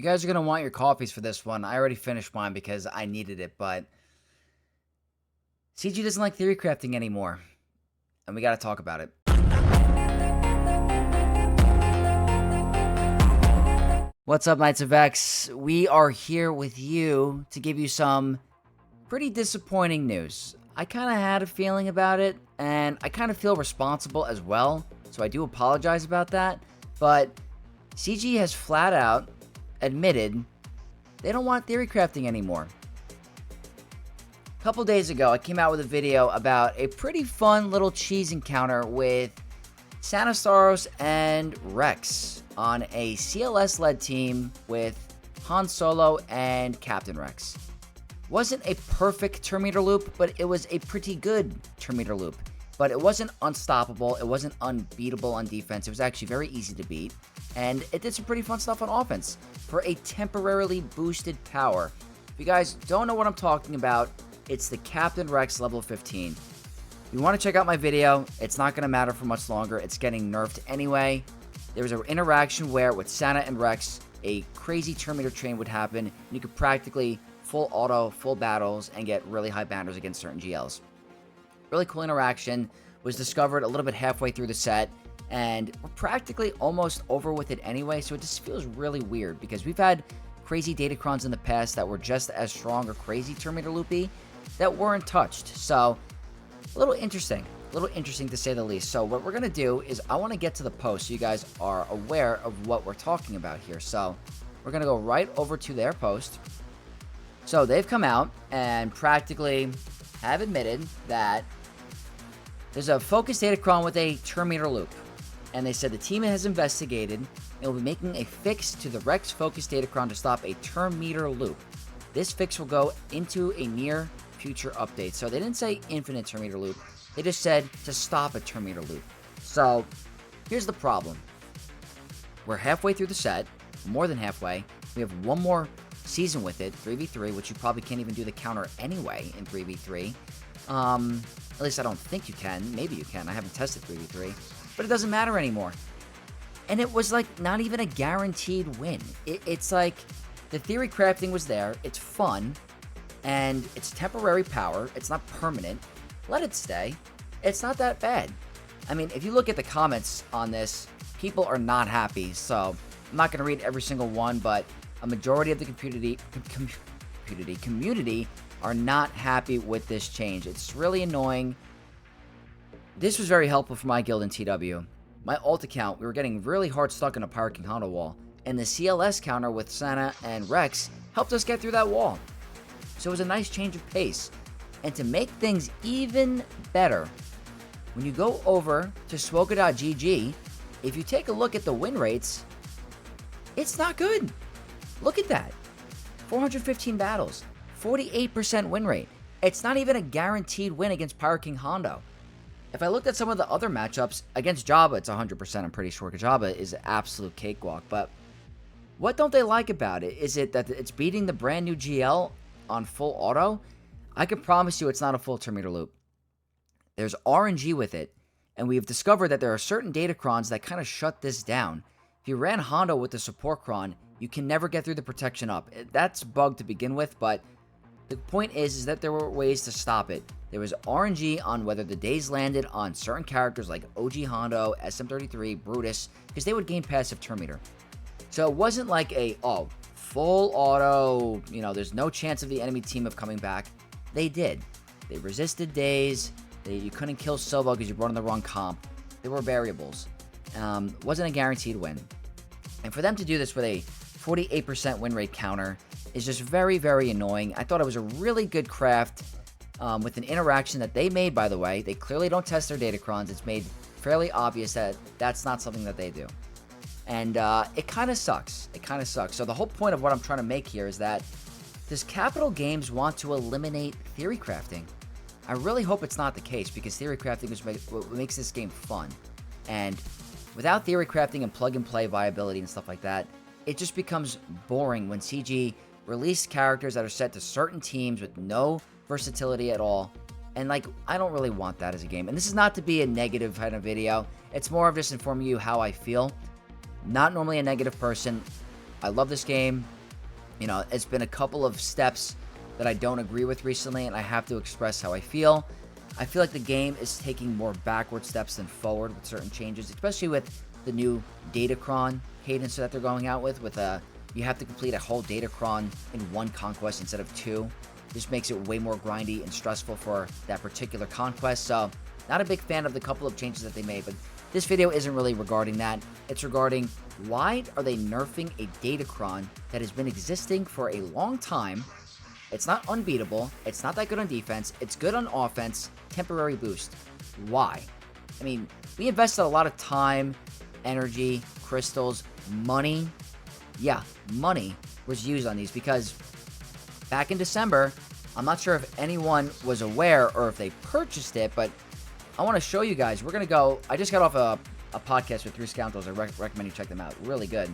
You guys are going to want your coffees for this one. I already finished mine because I needed it, but CG doesn't like theory crafting anymore, and we got to talk about it. What's up, Knights of X? We are here with you to give you some pretty disappointing news. I kind of had a feeling about it, and I kind of feel responsible as well, so I do apologize about that, but CG has flat out admitted they don't want theory crafting anymore. A couple days ago, I came out with a video about a pretty fun little cheese encounter with Sanasaros and Rex on a CLS-led team with Han Solo and Captain Rex. Wasn't a perfect turn meter loop, but it was a pretty good turn meter loop. But it wasn't unstoppable, it wasn't unbeatable on defense, it was actually very easy to beat, and it did some pretty fun stuff on offense for a temporarily boosted power. If you guys don't know what I'm talking about, it's the Captain Rex level 15. If you want to check out my video, it's not going to matter for much longer, it's getting nerfed anyway. There was an interaction where with Sana and Rex, a crazy turn meter train would happen, and you could practically full auto, full battles, and get really high banners against certain GLs. Really cool interaction, was discovered a little bit halfway through the set, and we're practically almost over with it anyway, so it just feels really weird, because we've had crazy Datacrons in the past that were just as strong or crazy turn meter loopy that weren't touched, so a little interesting to say the least. So what we're going to do is I want to get to the post so you guys are aware of what we're talking about here. So we're going to go right over to their post. So they've come out and practically have admitted that there's a focus Datacron with a turn meter loop. And they said the team has investigated and will be making a fix to the Rex focus Datacron to stop a turn meter loop. This fix will go into a near future update. So they didn't say infinite turn meter loop. They just said to stop a turn meter loop. So here's the problem. We're halfway through the set, more than halfway. We have one more season with it, 3v3, which you probably can't even do the counter anyway in 3v3. At least I don't think you can. Maybe you can. I haven't tested 3v3. But it doesn't matter anymore. And it was like not even a guaranteed win. It's like the theory crafting was there. It's fun. And it's temporary power. It's not permanent. Let it stay. It's not that bad. I mean, if you look at the comments on this, people are not happy. So I'm not going to read every single one, but a majority of the community are not happy with this change. It's really annoying. This was very helpful for my guild in TW. My ult account, we were getting really hard stuck in a Pirate King Honda wall, and the CLS counter with Sana and Rex helped us get through that wall. So it was a nice change of pace. And to make things even better, when you go over to swoka.gg, if you take a look at the win rates, it's not good. Look at that. 415 battles, 48% win rate. It's not even a guaranteed win against Pirate King Hondo. If I looked at some of the other matchups, against Jabba, it's 100%, I'm pretty sure, because Jabba is an absolute cakewalk. But what don't they like about it? Is it that it's beating the brand new GL on full auto? I can promise you it's not a full turn meter loop. There's RNG with it, and we've discovered that there are certain Datacrons that kind of shut this down. If you ran Hondo with the support cron, you can never get through the protection up. That's bugged to begin with, but the point is that there were ways to stop it. There was RNG on whether the days landed on certain characters like OG Hondo, SM33, Brutus, because they would gain passive turn meter. So it wasn't like a, full auto, there's no chance of the enemy team of coming back. They did. They resisted days. You couldn't kill Silva because you brought in the wrong comp. There were variables. Wasn't a guaranteed win. And for them to do this with a 48% win rate counter is just very, very annoying. I thought it was a really good craft with an interaction that they made, by the way. They clearly don't test their Datacrons. It's made fairly obvious that that's not something that they do. And it kind of sucks. So the whole point of what I'm trying to make here is that does Capital Games want to eliminate theory crafting? I really hope it's not the case, because theory crafting is what makes this game fun. And without theory crafting and plug-and-play viability and stuff like that, it just becomes boring when CG release characters that are set to certain teams with no versatility at all. And I don't really want that as a game. And this is not to be a negative kind of video. It's more of just informing you how I feel. Not normally a negative person. I love this game. You know, it's been a couple of steps that I don't agree with recently, and I have to express how I feel. I feel like the game is taking more backward steps than forward with certain changes, especially with the new Datacron cadence that they're going out with you have to complete a whole Datacron in one conquest instead of 2. This makes it way more grindy and stressful for that particular conquest, so not a big fan of the couple of changes that they made, but this video isn't really regarding that. It's regarding why are they nerfing a Datacron that has been existing for a long time. It's not unbeatable. It's not that good on defense. It's good on offense. Temporary boost. Why? I mean, we invested a lot of time, energy, crystals, money. Yeah, money was used on these because back in December, I'm not sure if anyone was aware or if they purchased it, but I want to show you guys. We're going to go. I just got off a podcast with 3 Scoundrels. I recommend you check them out. Really good.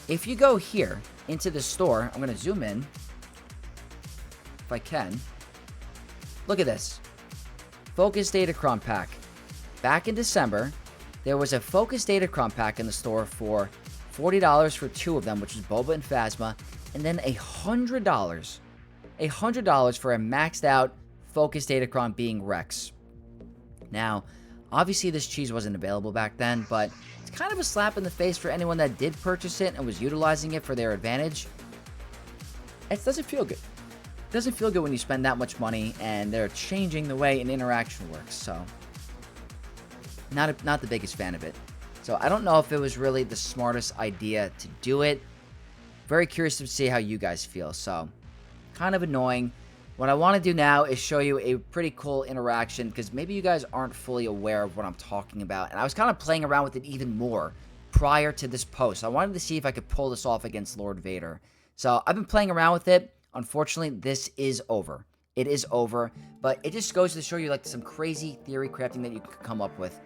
If you go here into the store, I'm going to zoom in if I can. Look at this. Focus Datacron pack. Back in December, there was a Focus Datacron pack in the store for $40 for 2 of them, which is Boba and Phasma, and then $100 for a maxed out Focus Datacron being Rex. Now, obviously this cheese wasn't available back then, but it's kind of a slap in the face for anyone that did purchase it and was utilizing it for their advantage. It doesn't feel good. It doesn't feel good when you spend that much money and they're changing the way an interaction works, so not the biggest fan of it. So I don't know if it was really the smartest idea to do it. Very curious to see how you guys feel, so kind of annoying. What I want to do now is show you a pretty cool interaction because maybe you guys aren't fully aware of what I'm talking about. And I was kind of playing around with it even more prior to this post. I wanted to see if I could pull this off against Lord Vader. So I've been playing around with it. Unfortunately, this is over. It is over. But it just goes to show you like some crazy theory crafting that you could come up with.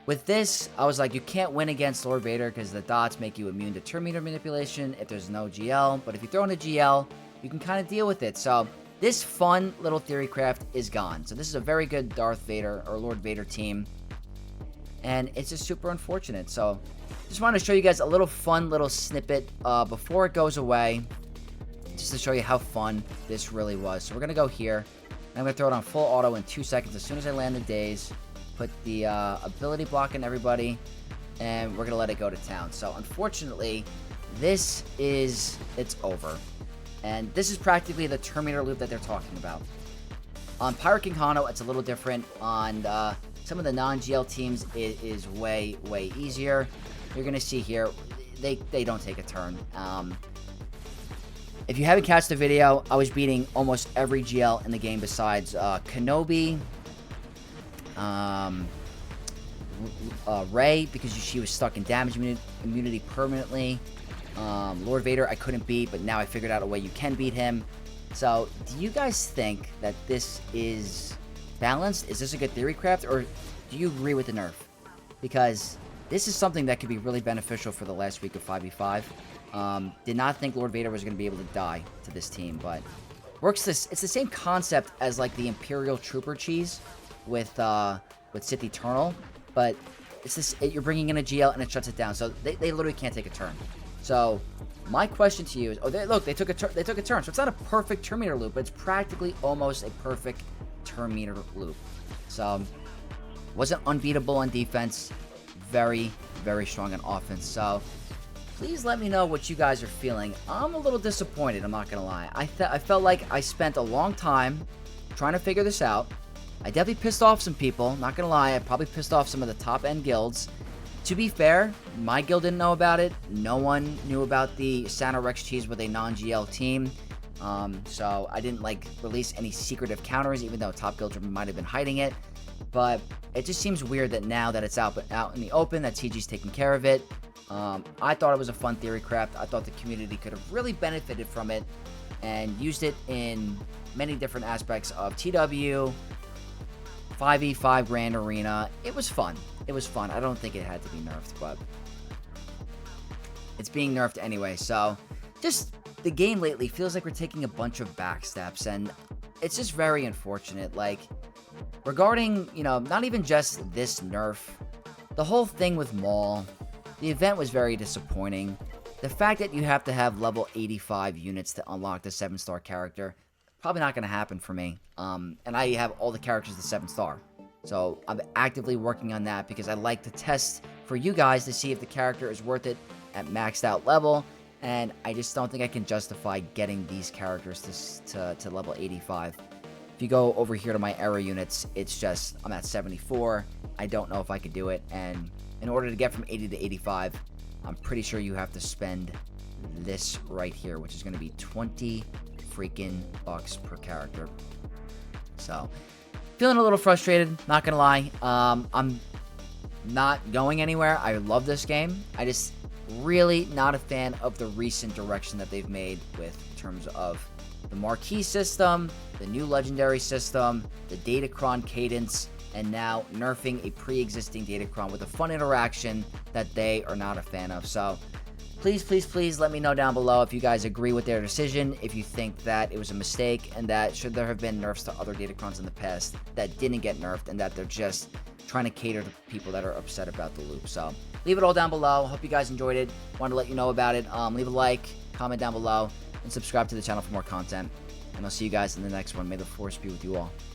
With this, I was like, you can't win against Lord Vader because the dots make you immune to turn meter manipulation if there's no GL. But if you throw in a GL, you can kind of deal with it. So this fun little theory craft is gone. So this is a very good Darth Vader or Lord Vader team. And it's just super unfortunate. So just wanted to show you guys a little fun little snippet before it goes away. Just to show you how fun this really was. So we're going to go here. And I'm going to throw it on full auto in 2 seconds as soon as I land the daze. Put the ability block in everybody. And we're going to let it go to town. So unfortunately, it's over. And this is practically the Terminator loop that they're talking about. On Pirate King Hano, it's a little different. On some of the non-GL teams, it is way, way easier. You're going to see here, they don't take a turn. If you haven't catched the video, I was beating almost every GL in the game besides Kenobi, Rey, because she was stuck in damage immunity permanently. Lord Vader I couldn't beat, but now I figured out a way you can beat him. So, do you guys think that this is balanced? Is this a good theory craft, or do you agree with the nerf? Because this is something that could be really beneficial for the last week of 5v5. Did not think Lord Vader was going to be able to die to this team, but it's the same concept as like the Imperial Trooper cheese with Sith Eternal, but it's this, you're bringing in a GL and it shuts it down, so they literally can't take a turn. So my question to you is, they took a turn. So it's not a perfect turn meter loop, but it's practically almost a perfect turn meter loop. So wasn't unbeatable on defense, very, very strong on offense. So please let me know what you guys are feeling. I'm a little disappointed, I'm not gonna lie. I felt like I spent a long time trying to figure this out. I definitely pissed off some people, not gonna lie. I probably pissed off some of the top end guilds. To be fair, my guild didn't know about it. No one knew about the Santa Rex cheese with a non-GL team. So I didn't release any secretive counters, even though top guilds might have been hiding it. But it just seems weird that now that it's out in the open, that TG's taking care of it. I thought it was a fun theory craft. I thought the community could have really benefited from it and used it in many different aspects of TW, 5v5 Grand Arena. It was fun. It was fun. I don't think it had to be nerfed, but it's being nerfed anyway. So just the game lately feels like we're taking a bunch of back steps, and it's just very unfortunate. Like, regarding, not even just this nerf, the whole thing with Maul, the event was very disappointing. the fact that you have to have level 85 units to unlock the 7-star character, probably not going to happen for me. And I have all the characters the 7-star. So I'm actively working on that because I like to test for you guys to see if the character is worth it at maxed out level. And I just don't think I can justify getting these characters to level 85. If you go over here to my era units, it's just, I'm at 74. I don't know if I could do it. And in order to get from 80 to 85, I'm pretty sure you have to spend this right here, which is going to be 20 freaking bucks per character. So, feeling a little frustrated, not going to lie. I'm not going anywhere. I love this game. I just really not a fan of the recent direction that they've made with terms of the marquee system, the new legendary system, the Datacron cadence, and now nerfing a pre-existing Datacron with a fun interaction that they are not a fan of. So please, please, please let me know down below if you guys agree with their decision, if you think that it was a mistake, and that should there have been nerfs to other Datacrons in the past that didn't get nerfed, and that they're just trying to cater to people that are upset about the loop. So leave it all down below. Hope you guys enjoyed it. Wanted to let you know about it. Leave a like, comment down below, and subscribe to the channel for more content. And I'll see you guys in the next one. May the force be with you all.